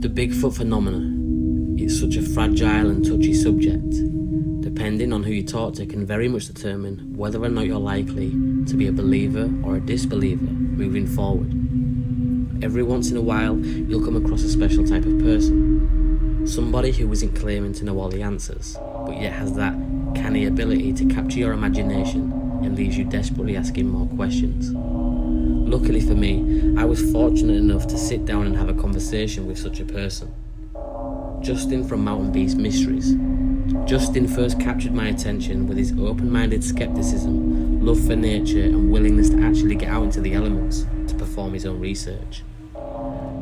The Bigfoot phenomenon is such a fragile and touchy subject. Depending on who you talk to can very much determine whether or not you're likely to be a believer or a disbeliever moving forward. Every once in a while, you'll come across a special type of person. Somebody who isn't claiming to know all the answers, but yet has that canny ability to capture your imagination and leaves you desperately asking more questions. Luckily for me, I was fortunate enough to sit down and have a conversation with such a person. Justin from Mountain Beast Mysteries. Justin first captured my attention with his open-minded skepticism, love for nature and willingness to actually get out into the elements to perform his own research.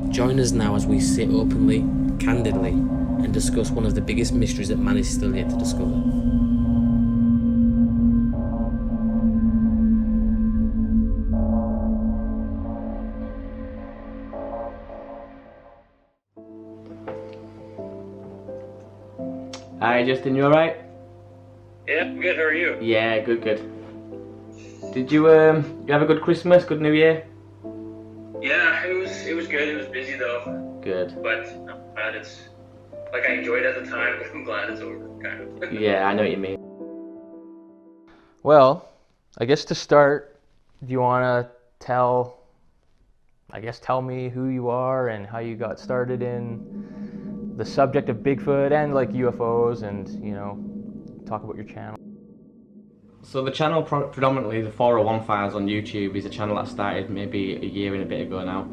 Join us now as we sit openly, candidly, and discuss one of the biggest mysteries that man is still yet to discover. Hi Justin, you alright? Yeah, I'm good. How are you? Yeah, good. Did you have a good Christmas, good New Year? Yeah, it was good. It was busy though. Good. But I'm glad it's like I enjoyed it at the time, but I'm glad it's over, kind of. Yeah, I know what you mean. Well, I guess to start, do you want to tell me who you are and how you got started in the subject of Bigfoot and like UFOs and, talk about your channel? So the channel, predominantly the 401 Files on YouTube, is a channel that started maybe a year and a bit ago now.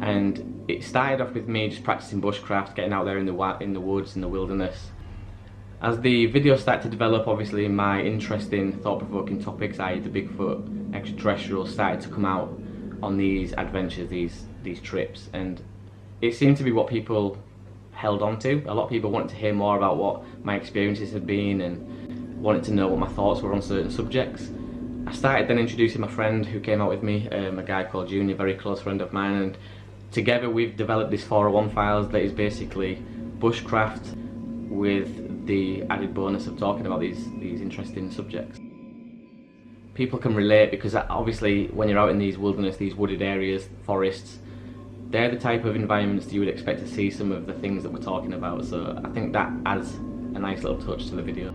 And it started off with me just practicing bushcraft, getting out there in the woods, in the wilderness. As the videos started to develop, obviously my interest in thought-provoking topics, i.e. the Bigfoot, extraterrestrials, started to come out on these adventures, these trips, and it seemed to be what people held on to. A lot of people wanted to hear more about what my experiences had been and wanted to know what my thoughts were on certain subjects. I started then introducing my friend who came out with me, a guy called Junior, a very close friend of mine, and together we've developed this 401 Files that is basically bushcraft with the added bonus of talking about these interesting subjects. People can relate because obviously when you're out in these wilderness, these wooded areas, forests, they're the type of environments that you would expect to see some of the things that we're talking about, so I think that adds a nice little touch to the video.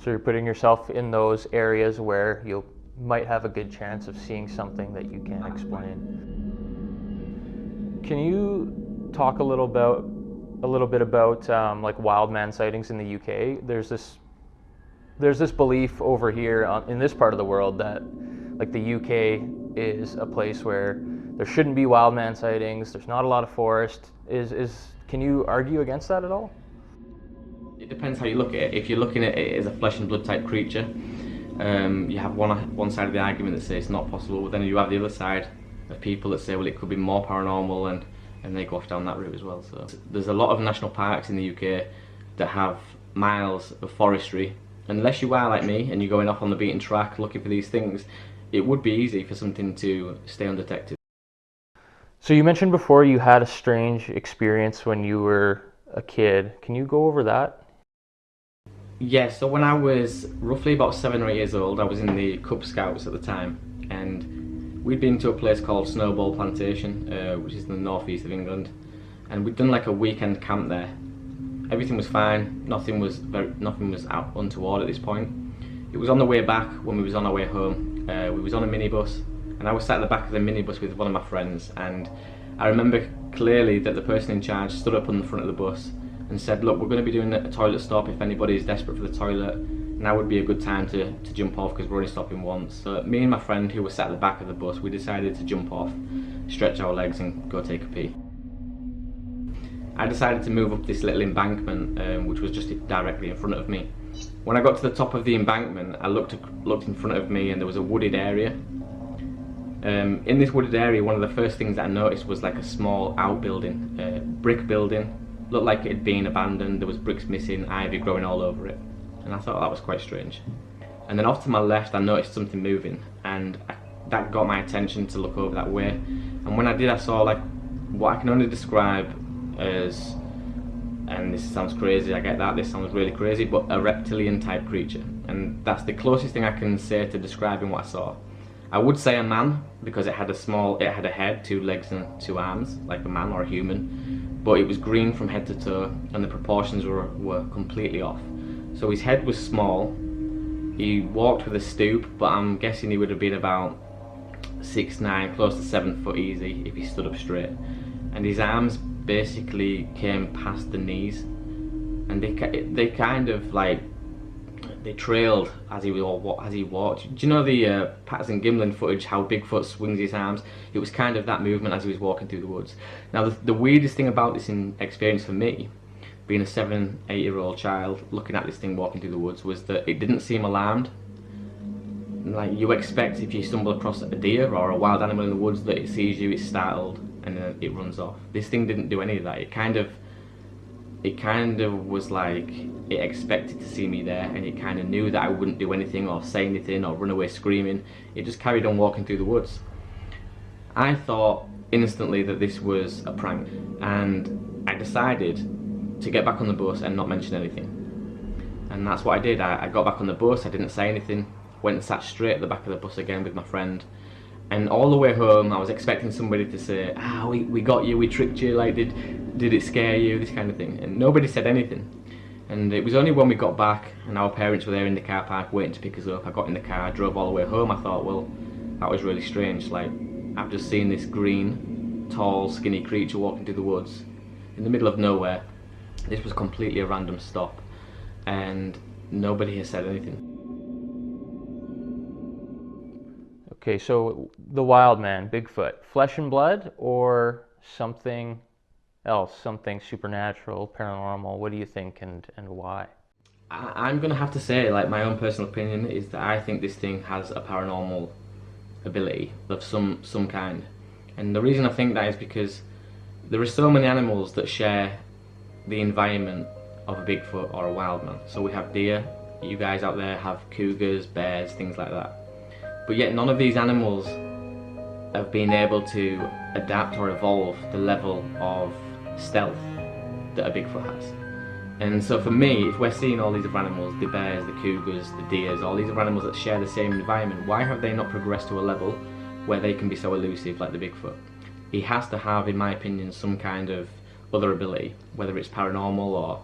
So you're putting yourself in those areas where you might have a good chance of seeing something that you can't explain. Can you talk a little bit about like wild man sightings in the UK? There's this belief over here in this part of the world that like the UK is a place where there shouldn't be wild man sightings. There's not a lot of forest. Can you argue against that at all? It depends how you look at it. If you're looking at it as a flesh and blood type creature, you have one side of the argument that says it's not possible, but then you have the other side of people that say, well, it could be more paranormal, and they go off down that route as well. So there's a lot of national parks in the UK that have miles of forestry. Unless you are like me and you're going off on the beaten track looking for these things, it would be easy for something to stay undetected. So you mentioned before you had a strange experience when you were a kid. Can you go over that? Yeah, so when I was roughly about 7 or 8 years old, I was in the Cub Scouts at the time, and we'd been to a place called Snowball Plantation, which is in the northeast of England, and we'd done like a weekend camp there. Everything was fine, nothing was out untoward at this point. It was on the way back when we was on our way home. We was on a minibus, and I was sat at the back of the minibus with one of my friends, and I remember clearly that the person in charge stood up on the front of the bus and said, look, we're going to be doing a toilet stop. If anybody is desperate for the toilet, now would be a good time to jump off because we're only stopping once. So me and my friend who was sat at the back of the bus, we decided to jump off, stretch our legs and go take a pee. I decided to move up this little embankment which was just directly in front of me. When I got to the top of the embankment, I looked in front of me and there was a wooded area. In this wooded area, one of the first things that I noticed was like a small outbuilding, brick building. Looked like it had been abandoned. There was bricks missing, ivy growing all over it, and I thought that was quite strange. And then off to my left I noticed something moving, and that got my attention to look over that way. And when I did, I saw like what I can only describe as, and this sounds crazy, I get that, this sounds really crazy, but a reptilian type creature. And that's the closest thing I can say to describing what I saw. I would say a man, because it had a head, 2 legs and 2 arms, like a man or a human, but it was green from head to toe, and the proportions were completely off. So his head was small, he walked with a stoop, but I'm guessing he would have been about 6'9", close to 7 foot easy if he stood up straight. And his arms basically came past the knees, and they kind of like, they trailed as he walked. Do you know the Patterson Gimlin footage, how Bigfoot swings his arms? It was kind of that movement as he was walking through the woods. Now the weirdest thing about this experience for me, being a 7-8-year-old child looking at this thing walking through the woods, was that it didn't seem alarmed. Like you expect if you stumble across a deer or a wild animal in the woods that it sees you, it's startled, and then it runs off. This thing didn't do any of that. It kind of was like it expected to see me there, and it kind of knew that I wouldn't do anything or say anything or run away screaming. It just carried on walking through the woods. I thought instantly that this was a prank, and I decided to get back on the bus and not mention anything. And that's what I did. I got back on the bus, I didn't say anything, went and sat straight at the back of the bus again with my friend. And all the way home I was expecting somebody to say, we got you, we tricked you, like did it scare you, this kind of thing. And nobody said anything. And it was only when we got back and our parents were there in the car park waiting to pick us up, I got in the car, drove all the way home. I thought, well, that was really strange. Like, I've just seen this green, tall, skinny creature walking through the woods in the middle of nowhere. This was completely a random stop, and nobody has said anything. Okay, so the wild man, Bigfoot, flesh and blood or something else, something supernatural, paranormal? What do you think, and why? I'm gonna have to say, like, my own personal opinion is that I think this thing has a paranormal ability of some kind. And the reason I think that is because there are so many animals that share the environment of a Bigfoot or a wild man. So we have deer, you guys out there have cougars, bears, things like that. But yet none of these animals have been able to adapt or evolve the level of stealth that a Bigfoot has. And so for me, if we're seeing all these other animals, the bears, the cougars, the deers, all these other animals that share the same environment, why have they not progressed to a level where they can be so elusive like the Bigfoot? He has to have, in my opinion, some kind of other ability, whether it's paranormal or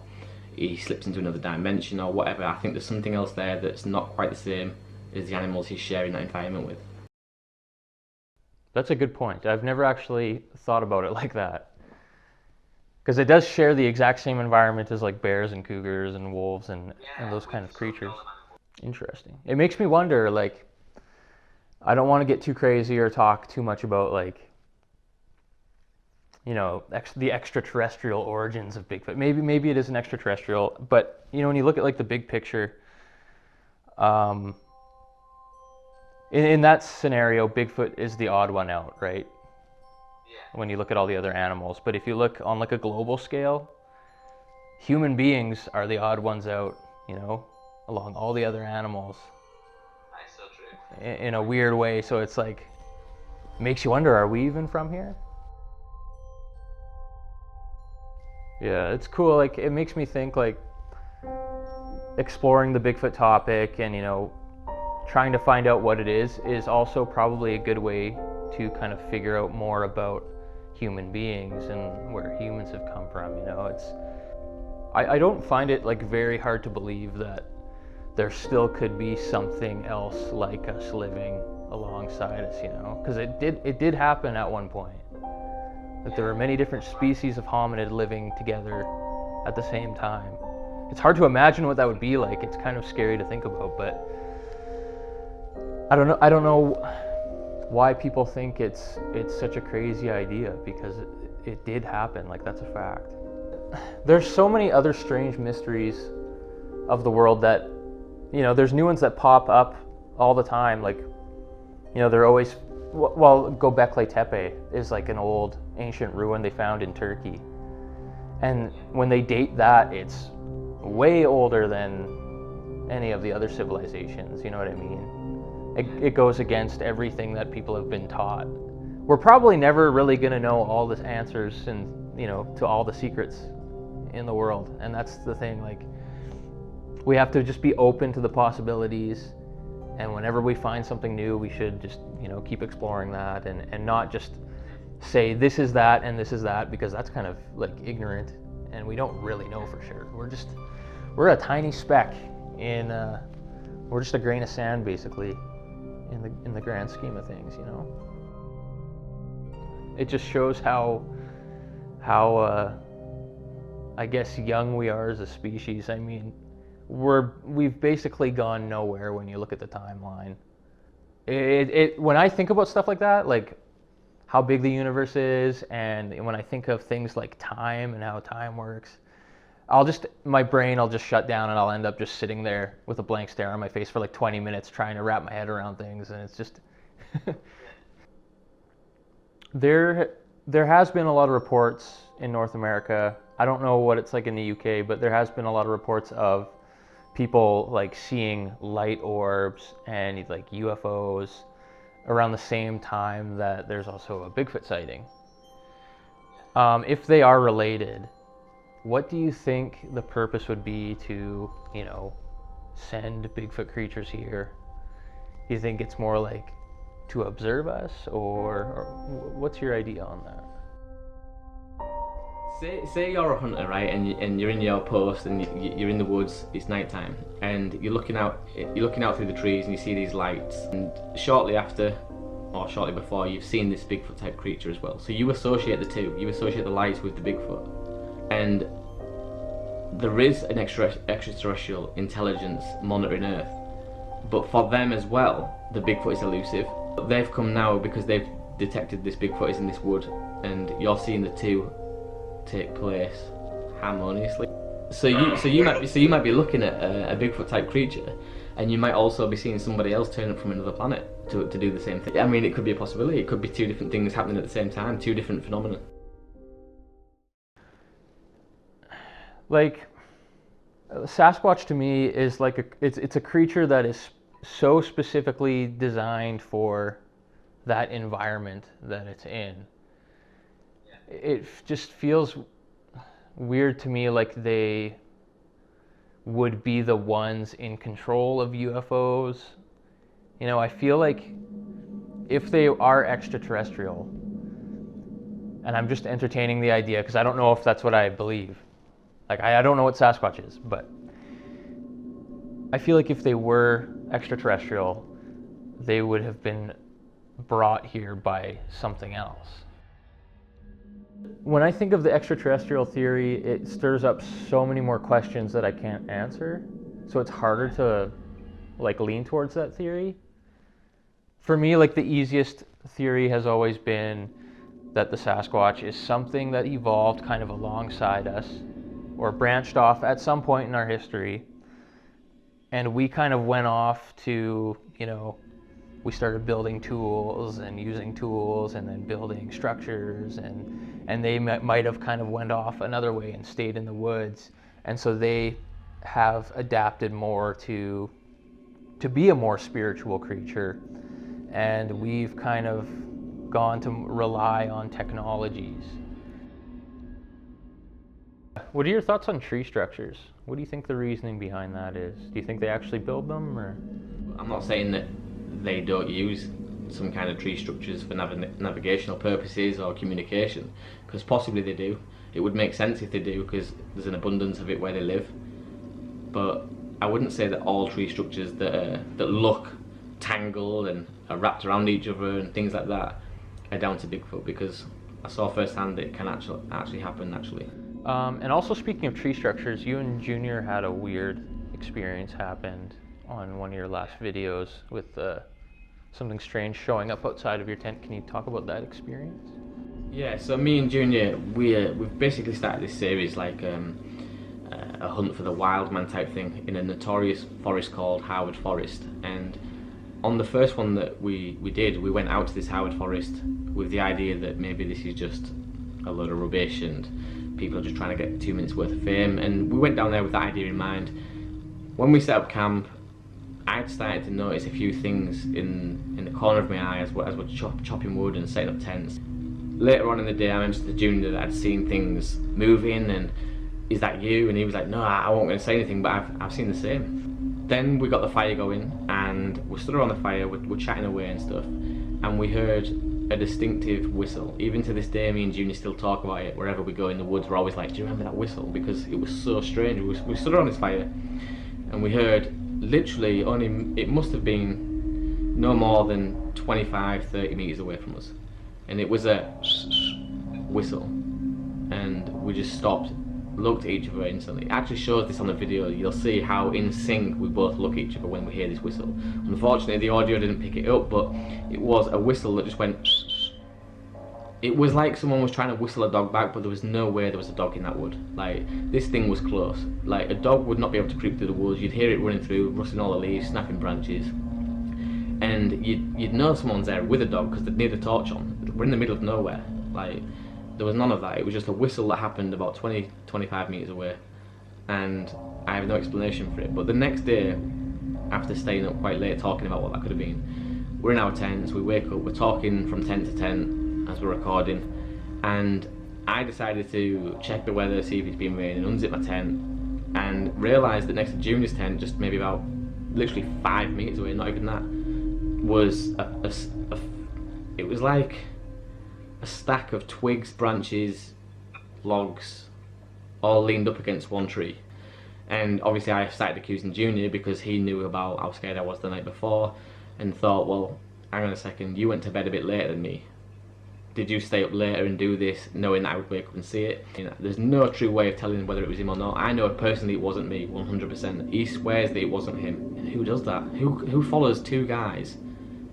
he slips into another dimension or whatever. I think there's something else there that's not quite the same as the animals he's sharing that environment with. That's a good point. I've never actually thought about it like that. Because it does share the exact same environment as like bears and cougars and wolves and those kind of creatures. Interesting. It makes me wonder, like, I don't want to get too crazy or talk too much about, like, you know, the extraterrestrial origins of Bigfoot. Maybe it is an extraterrestrial, but, you know, when you look at like the big picture, in that scenario, Bigfoot is the odd one out, right? Yeah. When you look at all the other animals. But if you look on like a global scale, human beings are the odd ones out, you know, along all the other animals. That's so true. In a weird way. So it's like, makes you wonder, are we even from here? Yeah, it's cool. Like, it makes me think, like, exploring the Bigfoot topic and, you know, trying to find out what it is also probably a good way to kind of figure out more about human beings and where humans have come from. You know, I don't find it like very hard to believe that there still could be something else like us living alongside us, you know, because it did happen at one point. That there were many different species of hominid living together at the same time. It's hard to imagine what that would be like. It's kind of scary to think about, but I don't know why people think it's such a crazy idea, because it did happen. Like, that's a fact. There's so many other strange mysteries of the world that, you know, there's new ones that pop up all the time. Like, you know, they're always, well, Göbekli Tepe is like an old ancient ruin they found in Turkey. And when they date that, it's way older than any of the other civilizations, you know what I mean? It goes against everything that people have been taught. We're probably never really gonna know all the answers and, you know, to all the secrets in the world. And that's the thing, like, we have to just be open to the possibilities And whenever we find something new, we should just, keep exploring that and not just say this is that and this is that, because that's kind of like ignorant and we don't really know for sure. We're a tiny speck in, we're just a grain of sand basically in the grand scheme of things, It just shows how I guess young we are as a species. I mean, we've basically gone nowhere when you look at the timeline. When I think about stuff like that, like how big the universe is, and when I think of things like time and how time works, my brain will just shut down and I'll end up just sitting there with a blank stare on my face for like 20 minutes trying to wrap my head around things, and it's just there has been a lot of reports in North America. I don't know what it's like in the UK, but there has been a lot of reports of people like seeing light orbs and like UFOs around the same time that there's also a Bigfoot sighting. If they are related, what do you think the purpose would be to, send Bigfoot creatures here? Do you think it's more like to observe us, or what's your idea on that? Say you're a hunter, right, and you're in your post and you're in the woods. It's nighttime, and you're looking out through the trees, and you see these lights. And shortly after, or shortly before, you've seen this Bigfoot type creature as well. So you associate the two. You associate the lights with the Bigfoot, and there is an extraterrestrial intelligence monitoring Earth. But for them as well, the Bigfoot is elusive. But they've come now because they've detected this Bigfoot is in this wood, and you're seeing the two take place harmoniously. So you might be looking at a Bigfoot type creature, and you might also be seeing somebody else turn up from another planet to do the same thing. I mean, it could be a possibility. It could be two different things happening at the same time, two different phenomena. Like, Sasquatch to me is like it's a creature that is so specifically designed for that environment that it's in. It just feels weird to me like they would be the ones in control of UFOs. I feel like if they are extraterrestrial, and I'm just entertaining the idea because I don't know if that's what I believe. Like, I don't know what Sasquatch is, but I feel like if they were extraterrestrial, they would have been brought here by something else. When I think of the extraterrestrial theory, it stirs up so many more questions that I can't answer. So it's harder to lean towards that theory. For me, the easiest theory has always been that the Sasquatch is something that evolved kind of alongside us or branched off at some point in our history. And we kind of went off to, we started building tools and using tools and then building structures, and they might have kind of went off another way and stayed in the woods. And so they have adapted more to be a more spiritual creature. And we've kind of gone to rely on technologies. What are your thoughts on tree structures? What do you think the reasoning behind that is? Do you think they actually build them, or? I'm not saying that they don't use some kind of tree structures for navigational purposes or communication, because possibly they do. It would make sense if they do, because there's an abundance of it where they live. But I wouldn't say that all tree structures that look tangled and are wrapped around each other and things like that are down to Bigfoot, because I saw firsthand it can actually happen naturally. And also, speaking of tree structures, you and Junior had a weird experience happened on one of your last videos with something strange showing up outside of your tent. Can you talk about that experience? Yeah, so me and Junior, we've basically started this series like a hunt for the wild man type thing in a notorious forest called Howard Forest. And on the first one that we did, we went out to this Howard Forest with the idea that maybe this is just a load of rubbish and people are just trying to get 2 minutes worth of fame. And we went down there with that idea in mind. When we set up camp, I'd started to notice a few things in the corner of my eye as we're chopping wood and setting up tents. Later on in the day, I mentioned to Junior that I'd seen things moving, and is that you? And he was like, no, I won't going to say anything, but I've seen the same. Then we got the fire going, and we stood around the fire, we're chatting away and stuff, and we heard a distinctive whistle. Even to this day, me and Junior still talk about it. Wherever we go in the woods, we're always like, do you remember that whistle? Because it was so strange. We stood around this fire, and we heard literally only, it must have been no more than 25-30 meters away from us, and it was a whistle, and we just stopped, looked at each other instantly. It actually shows this on the video. You'll see how in sync we both look at each other when we hear this whistle. Unfortunately, the audio didn't pick it up, but it was a whistle that just went. It was like someone was trying to whistle a dog back, but there was no way there was a dog in that wood. Like, this thing was close. Like, a dog would not be able to creep through the woods. You'd hear it running through, rustling all the leaves, snapping branches, and you'd know someone's there with a dog because they'd need a torch on. We're in the middle of nowhere. Like, there was none of that. It was just a whistle that happened about 20-25 meters away, and I have no explanation for it. But the next day, after staying up quite late talking about what that could have been, we're in our tents, we wake up, we're talking from tent to tent as we're recording, and I decided to check the weather, see if it's been raining, unzip my tent, and realised that next to Junior's tent, just maybe about literally 5 meters away, not even that, was it was like a stack of twigs, branches, logs, all leaned up against one tree. And obviously I started accusing Junior because he knew about how scared I was the night before, and thought, well, hang on a second, you went to bed a bit later than me. Did you stay up later and do this knowing that I would wake up and see it? You know, there's no true way of telling whether it was him or not. I know personally it wasn't me, 100%. He swears that it wasn't him. Who does that? Who follows two guys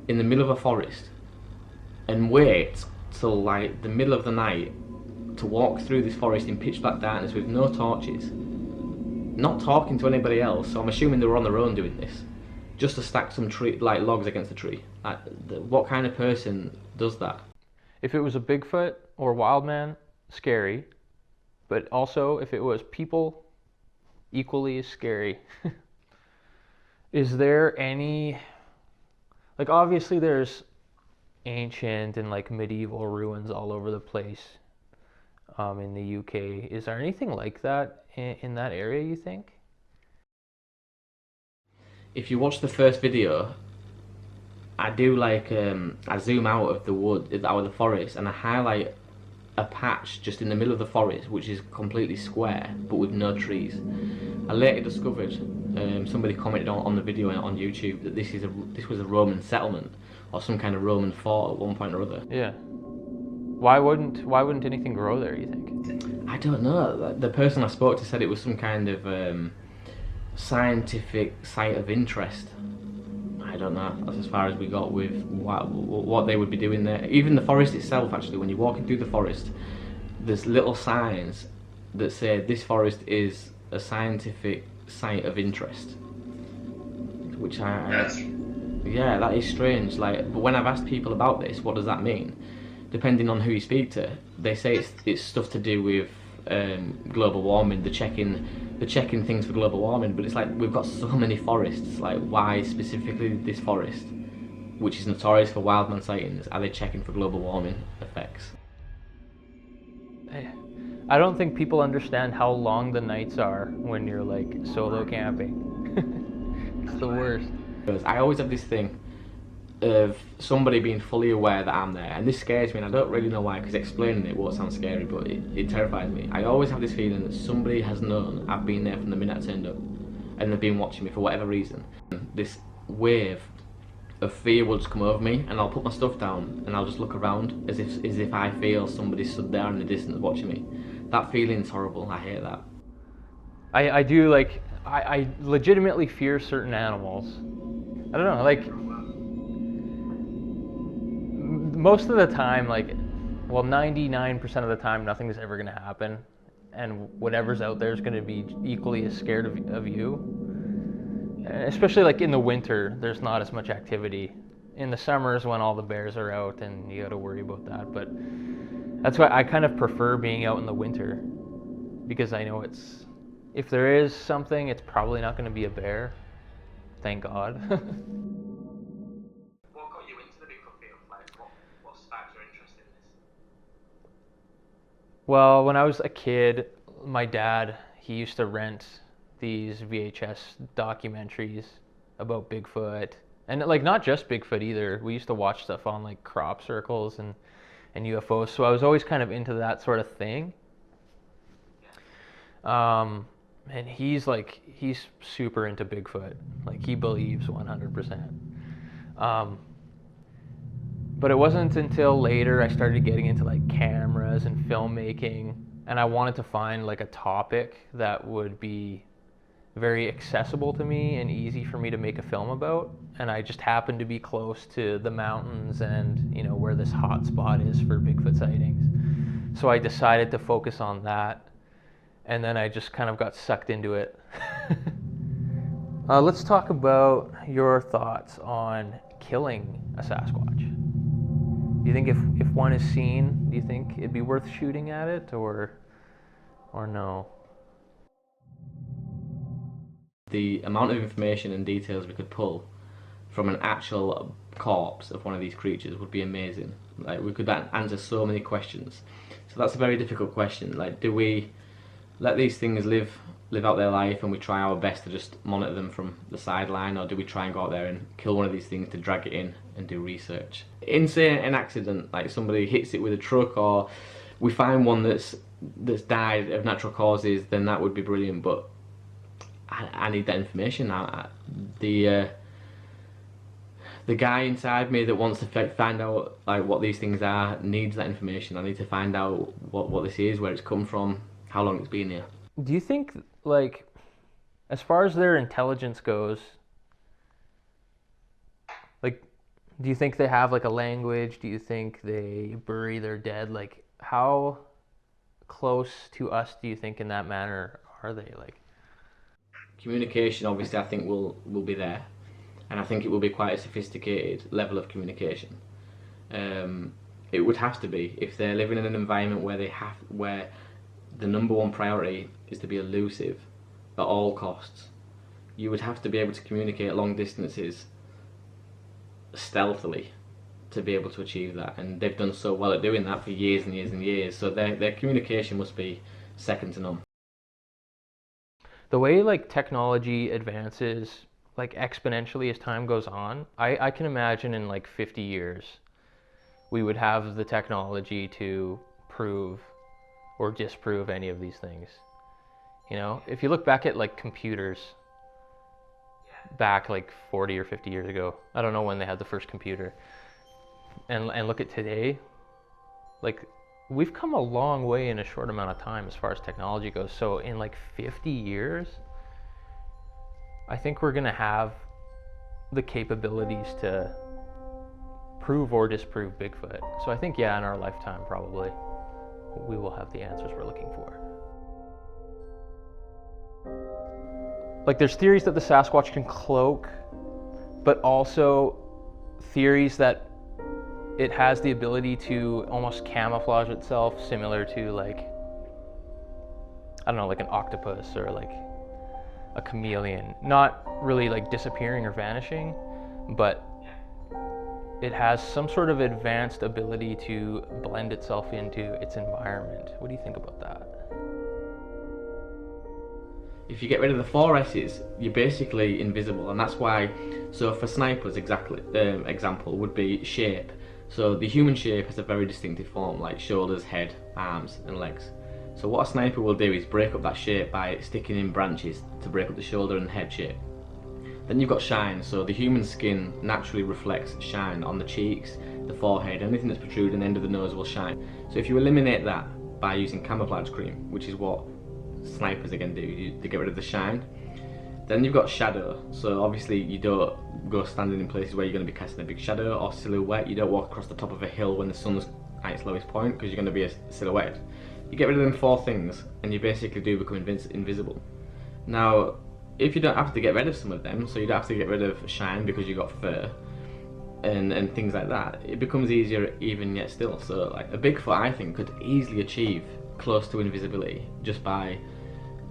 in the middle of a forest and waits till like the middle of the night to walk through this forest in pitch black darkness with no torches, not talking to anybody else? So I'm assuming they were on their own doing this, just to stack some tree, like logs against a tree. Like, what kind of person does that? If it was a Bigfoot or wild man, scary. But also, if it was people, equally as scary. Is there any, like, obviously there's ancient and like medieval ruins all over the place in the UK. Is there anything like that in that area, you think? If you watch the first video, I do like, I zoom out of the wood, out of the forest, and I highlight a patch just in the middle of the forest which is completely square but with no trees. I later discovered, somebody commented on the video on YouTube, that this was a Roman settlement or some kind of Roman fort at one point or other. Yeah. Why wouldn't anything grow there, you think? I don't know. The person I spoke to said it was some kind of scientific site of interest. I don't know. That's as far as we got with what they would be doing there. Even the forest itself, actually, when you're walking through the forest, there's little signs that say this forest is a scientific site of interest. Which yeah, that is strange. Like, but when I've asked people about this, what does that mean? Depending on who you speak to, they say it's stuff to do with global warming. They're checking things for global warming, but it's like, we've got so many forests. Like, why specifically this forest, which is notorious for wildman sightings, are they checking for global warming effects? I don't think people understand how long the nights are when you're like solo camping. It's the worst. Because I always have this thing of somebody being fully aware that I'm there, and this scares me, and I don't really know why, because explaining it won't sound scary, but it terrifies me. I always have this feeling that somebody has known I've been there from the minute I turned up, and they've been watching me for whatever reason. This wave of fear will just come over me, and I'll put my stuff down and I'll just look around as if I feel somebody stood there in the distance watching me. That feeling's horrible. I hate that. I do, like, I legitimately fear certain animals. I don't know, like, most of the time, like, well, 99% of the time, nothing's ever going to happen, and whatever's out there is going to be equally as scared of you. Especially like in the winter, there's not as much activity. In the summers, when all the bears are out, and you got to worry about that. But that's why I kind of prefer being out in the winter, because I know if there is something, it's probably not going to be a bear. Thank God. What got you into the Bigfoot field? Like, what sparked your interest in this? Well, when I was a kid, my dad, he used to rent these VHS documentaries about Bigfoot, and like not just Bigfoot either. We used to watch stuff on like crop circles and UFOs, so I was always kind of into that sort of thing. And he's super into Bigfoot. Like he believes 100%. But it wasn't until later I started getting into like cameras and filmmaking, and I wanted to find like a topic that would be very accessible to me and easy for me to make a film about. And I just happened to be close to the mountains and, you know, where this hot spot is for Bigfoot sightings. So I decided to focus on that, and then I just kind of got sucked into it. Let's talk about your thoughts on killing a Sasquatch. Do you think if one is seen, do you think it'd be worth shooting at it, or no? The amount of information and details we could pull from an actual corpse of one of these creatures would be amazing. Like, we could answer so many questions. So that's a very difficult question. Like, do we let these things live out their life and we try our best to just monitor them from the sideline, or do we try and go out there and kill one of these things to drag it in and do research? In, say, an accident, like somebody hits it with a truck, or we find one that's died of natural causes, then that would be brilliant. But I need that information. The guy inside me that wants to find out like what these things are needs that information. I need to find out what this is, where it's come from, how long it's been here. Do you think, like, as far as their intelligence goes, like, do you think they have like a language? Do you think they bury their dead? Like, how close to us do you think in that manner are they? Like, communication, obviously, I think will be there, and I think it will be quite a sophisticated level of communication. It would have to be if they're living in an environment where the number one priority is to be elusive at all costs. You would have to be able to communicate long distances stealthily to be able to achieve that, and they've done so well at doing that for years and years and years, so their communication must be second to none. the way like technology advances like exponentially as time goes on, I can imagine in like 50 years we would have the technology to prove or disprove any of these things. You know, if you look back at like computers back like 40 or 50 years ago, I don't know when they had the first computer, and look at today, like we've come a long way in a short amount of time as far as technology goes. So in like 50 years, I think we're gonna have the capabilities to prove or disprove Bigfoot. So I think, yeah, in our lifetime probably we will have the answers we're looking for. Like, there's theories that the Sasquatch can cloak, but also theories that it has the ability to almost camouflage itself, similar to like, I don't know, like an octopus or like a chameleon. Not really like disappearing or vanishing, but it has some sort of advanced ability to blend itself into its environment. What do you think about that? If you get rid of the 4 S's, you're basically invisible, and that's why, so for snipers, example would be shape. So the human shape has a very distinctive form, like shoulders, head, arms and legs. So what a sniper will do is break up that shape by sticking in branches to break up the shoulder and head shape. Then you've got shine, so the human skin naturally reflects shine on the cheeks, the forehead, anything that's protruding, the end of the nose will shine. So if you eliminate that by using camouflage cream, which is what snipers again do, they get rid of the shine. Then you've got shadow, so obviously you don't go standing in places where you're going to be casting a big shadow or silhouette. You don't walk across the top of a hill when the sun's at its lowest point, because you're going to be a silhouette. You get rid of them 4 things and you basically do become invisible. Now, if you don't have to get rid of some of them, so you don't have to get rid of shine because you've got fur and things like that, it becomes easier even yet still. So like a Bigfoot, I think, could easily achieve close to invisibility just by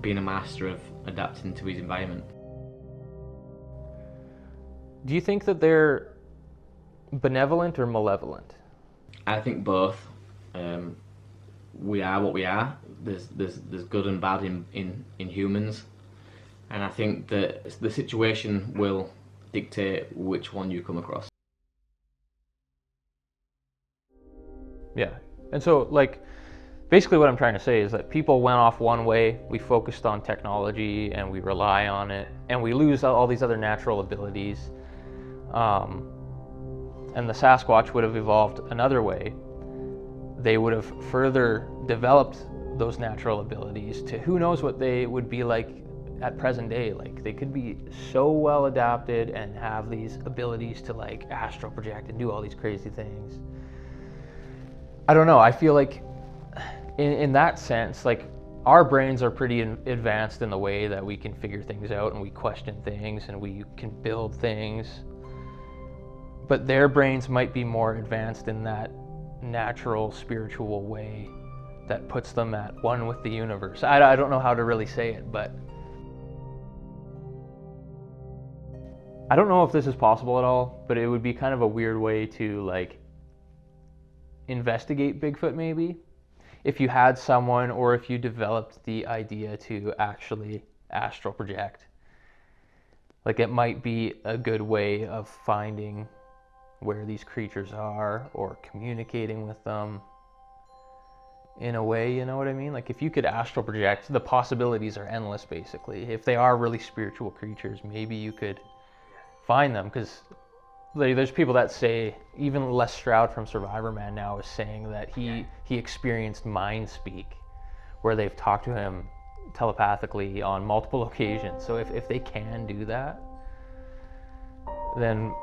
being a master of adapting to his environment. Do you think that they're benevolent or malevolent? I think both. We are what we are. There's good and bad in humans, And I think that the situation will dictate which one you come across. Yeah. And so, like, basically what I'm trying to say is that people went off one way, we focused on technology and we rely on it, and we lose all these other natural abilities. And the Sasquatch would have evolved another way. They would have further developed those natural abilities to who knows what they would be like at present day. Like, they could be so well adapted and have these abilities to like astral project and do all these crazy things. I don't know, I feel like in that sense, like, our brains are pretty advanced in the way that we can figure things out and we question things and we can build things. But their brains might be more advanced in that natural spiritual way that puts them at one with the universe. I don't know how to really say it, but I don't know if this is possible at all, but it would be kind of a weird way to like investigate Bigfoot maybe. If you had someone, or if you developed the idea to actually astral project, like, it might be a good way of finding where these creatures are or communicating with them in a way, you know what I mean? Like, if you could astral project, the possibilities are endless basically. If they are really spiritual creatures, maybe you could find them, because there's people that say, even Les Stroud from Survivor Man now is saying that he experienced mind speak, where they've talked to him telepathically on multiple occasions. So if they can do that, then,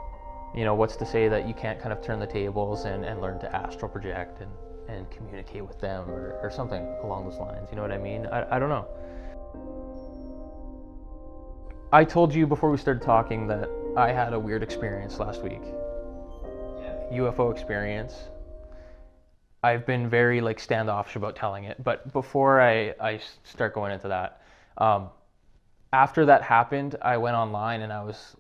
you know, what's to say that you can't kind of turn the tables and learn to astral project and communicate with them or something along those lines, you know what I mean? I don't know. I told you before we started talking that I had a weird experience last week. UFO experience. I've been very like standoffish about telling it, but before I start going into that, after that happened, I went online and I was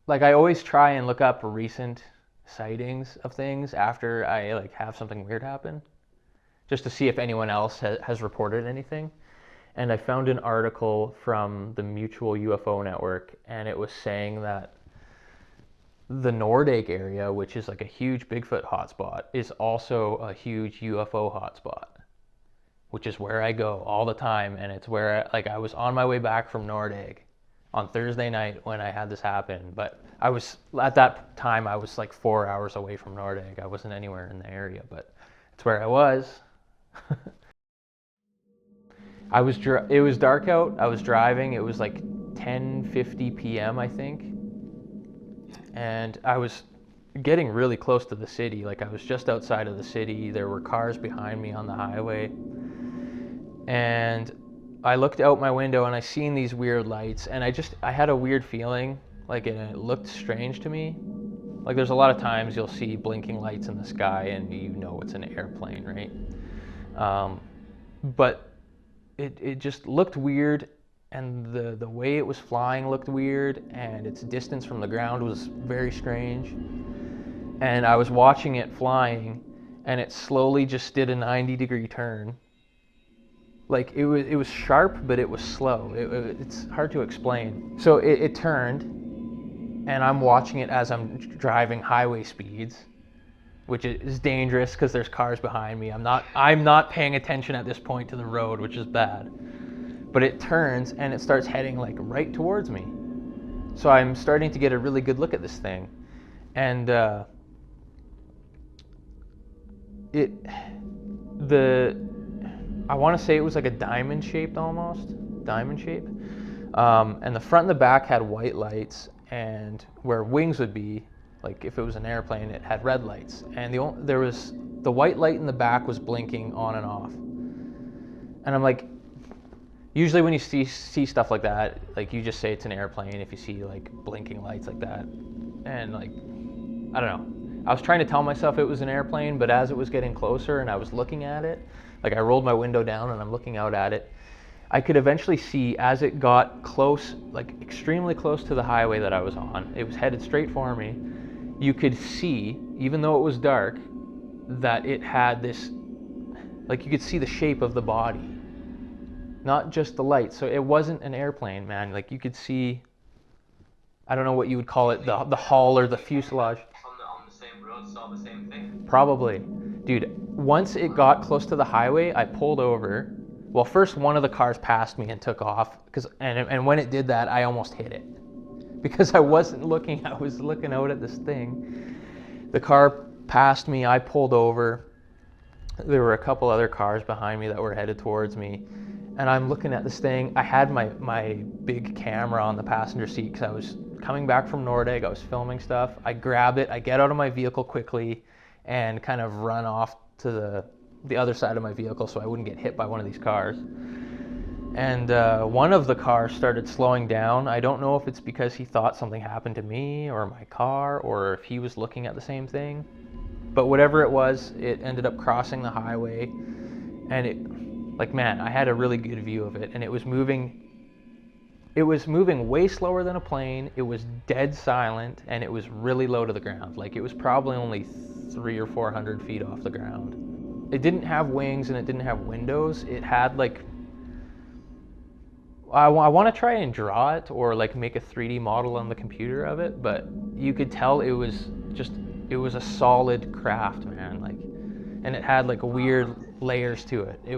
like, I always try and look up recent sightings of things after I like have something weird happen, just to see if anyone else has reported anything. And I found an article from the Mutual UFO Network, and it was saying that the Nordegg area, which is like a huge Bigfoot hotspot, is also a huge UFO hotspot, which is where I go all the time. And it's where, like, I was on my way back from Nordegg on Thursday night when I had this happen. But I was, at that time, I was like 4 hours away from Nordegg. I wasn't anywhere in the area, but it's where I was. It was dark out. I was driving. It was like 10:50 p.m. I think, and I was getting really close to the city. Like, I was just outside of the city. There were cars behind me on the highway, and I looked out my window and I seen these weird lights, and I had a weird feeling, like, and it looked strange to me. Like, there's a lot of times you'll see blinking lights in the sky and you know it's an airplane, right? But it just looked weird, and the way it was flying looked weird, and its distance from the ground was very strange. And I was watching it flying, and it slowly just did a 90-degree turn. Like, it was sharp, but it was slow. It's hard to explain. So it turned, and I'm watching it as I'm driving highway speeds, which is dangerous because there's cars behind me. I'm not paying attention at this point to the road, which is bad. But it turns and it starts heading like right towards me. So I'm starting to get a really good look at this thing. And I want to say it was like a diamond shaped almost. Diamond shape. And the front and the back had white lights, and where wings would be, like if it was an airplane, it had red lights, and there was the white light in the back was blinking on and off. And I'm like, usually when you see stuff like that, like, you just say it's an airplane if you see like blinking lights like that. And like, I don't know. I was trying to tell myself it was an airplane, but as it was getting closer and I was looking at it, like, I rolled my window down and I'm looking out at it, I could eventually see, as it got close, like extremely close to the highway that I was on, it was headed straight for me. You could see, even though it was dark, that it had this, like, you could see the shape of the body. not just the lights. So it wasn't an airplane, man. Like you could see, I don't know what you would call it, the hull or the fuselage. On the same road, saw the same thing. Probably. Dude, once it got close to the highway, I pulled over. Well, first one of the cars passed me and took off, and when it did that, I almost hit it. Because I wasn't looking, I was looking out at this thing. The car passed me, I pulled over. There were a couple other cars behind me that were headed towards me. And I'm looking at this thing. I had my big camera on the passenger seat because I was coming back from Nordeg, I was filming stuff. I grabbed it, I get out of my vehicle quickly and kind of run off to the other side of my vehicle so I wouldn't get hit by one of these cars. And one of the cars started slowing down. I don't know if it's because he thought something happened to me or my car, or if he was looking at the same thing. But whatever it was, it ended up crossing the highway. And it, like, man, I had a really good view of it. And it was moving way slower than a plane. It was dead silent, and it was really low to the ground. Like, it was probably only 300 or 400 feet off the ground. It didn't have wings and it didn't have windows. It had like, I want to try and draw it or like make a 3D model on the computer of it, but you could tell it was a solid craft, man. Like, and it had like weird layers to it. It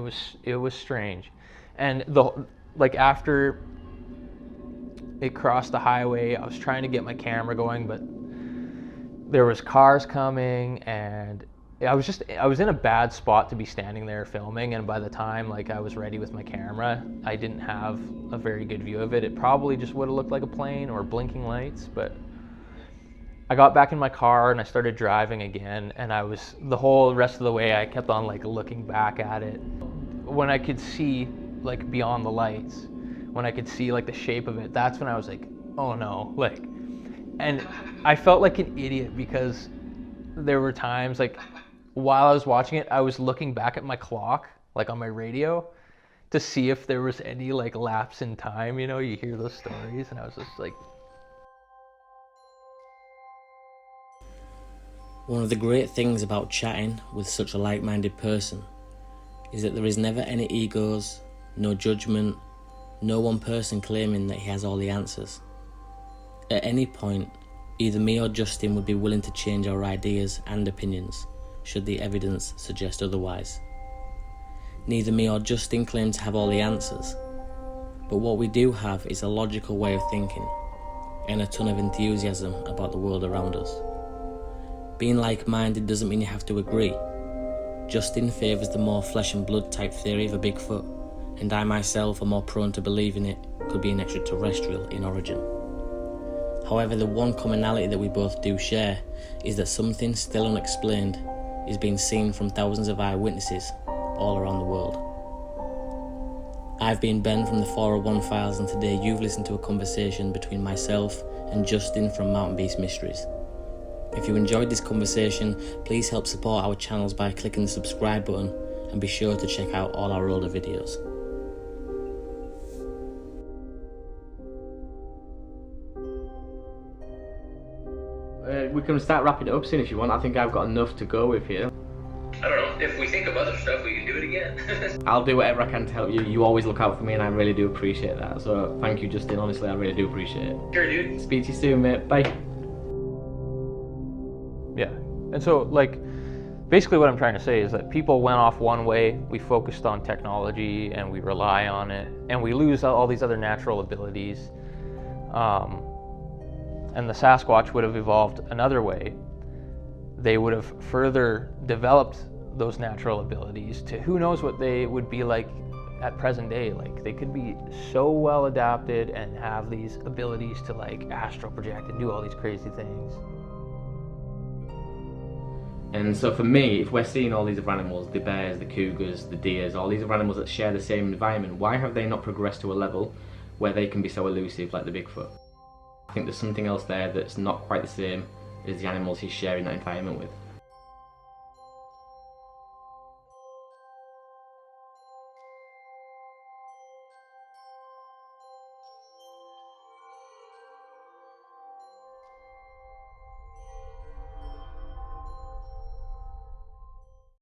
was strange. And like after it crossed the highway, I was trying to get my camera going, but there was cars coming, and I was in a bad spot to be standing there filming, and by the time like I was ready with my camera, I didn't have a very good view of it. It probably just would have looked like a plane or blinking lights, but I got back in my car and I started driving again, and the whole rest of the way I kept on like looking back at it. When I could see like beyond the lights, when I could see like the shape of it, that's when I was like, oh no, like, and I felt like an idiot because there were times like while I was watching it, I was looking back at my clock, like on my radio, to see if there was any like lapse in time, you know, you hear those stories, and I was just like. One of the great things about chatting with such a like-minded person is that there is never any egos, no judgment, no one person claiming that he has all the answers. At any point, either me or Justin would be willing to change our ideas and opinions, should the evidence suggest otherwise. Neither me or Justin claim to have all the answers, but what we do have is a logical way of thinking, and a ton of enthusiasm about the world around us. Being like-minded doesn't mean you have to agree. Justin favours the more flesh and blood type theory of a Bigfoot, and I myself am more prone to believing it could be an extraterrestrial in origin. However, the one commonality that we both do share is that something still unexplained is being seen from thousands of eyewitnesses all around the world. I've been Ben from the 401 Files, and today you've listened to a conversation between myself and Justin from Mountain Beast Mysteries. If you enjoyed this conversation, please help support our channels by clicking the subscribe button, and be sure to check out all our older videos. We can start wrapping it up soon if you want. I think I've got enough to go with here. I don't know. If we think of other stuff, we can do it again. I'll do whatever I can to help you. You always look out for me, and I really do appreciate that. So thank you, Justin. Honestly, I really do appreciate it. Sure, dude. Speak to you soon, mate. Bye. Yeah, and so like basically what I'm trying to say is that people went off one way, we focused on technology and we rely on it, and we lose all these other natural abilities. And the Sasquatch would have evolved another way. They would have further developed those natural abilities to who knows what they would be like at present day. Like, they could be so well adapted and have these abilities to like astral project and do all these crazy things. And so for me, if we're seeing all these other animals, the bears, the cougars, the deers, all these other animals that share the same environment, why have they not progressed to a level where they can be so elusive like the Bigfoot? I think there's something else there that's not quite the same as the animals he's sharing that environment with.